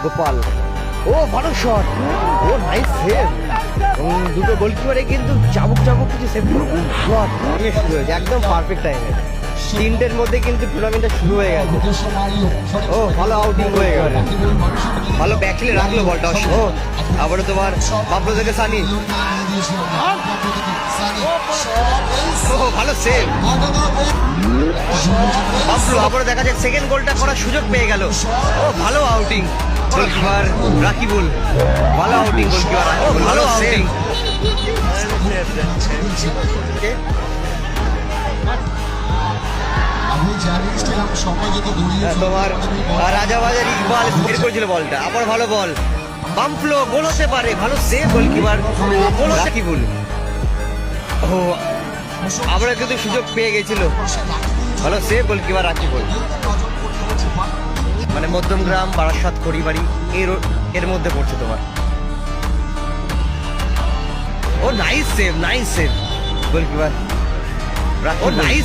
গোপাল। ও ভালো শট, ও nice save. দুটো গোলকিপারে কিন্তু চাবুক চাবুক কিছু সেভ শট শুরু হয়েছে একদম পারফেক্ট টাইমে। তিনটের মধ্যে কিন্তু টুর্নামেন্টটা শুরু হয়ে গেছে। ও ভালো আউটিং হয়ে গেল, ভালো ব্যাকলে রাখলো বলটা। ও আবারও তোমার বাবলু থেকে সানি। ও ভালো সেভ বাবলু। আবারও দেখা যাক সেকেন্ড গোলটা করার সুযোগ পেয়ে গেল। ও ভালো আউটিং গোলকিপার রাকিবুল, ভালো আউটিং গোলকিপার, ভালো আউটিং। তোমার রাজাবাজার ইকবাল বের করেছিল বলটা, আবার ভালো বল, বাম্পলো, গোল হতে পারে। ভালো সেভ গোলকিপার রাকিবুল। ও আবার কিন্তু সুযোগ পেয়ে গেছিল, ভালো সেভ গোলকিপার রাকিবুল। মানে মধ্যমগ্রাম, বারাসাত, খড়িবাড়ি এর মধ্যে পড়ছে তোমার। Oh nice save, nice save goalkeeper. Oh nice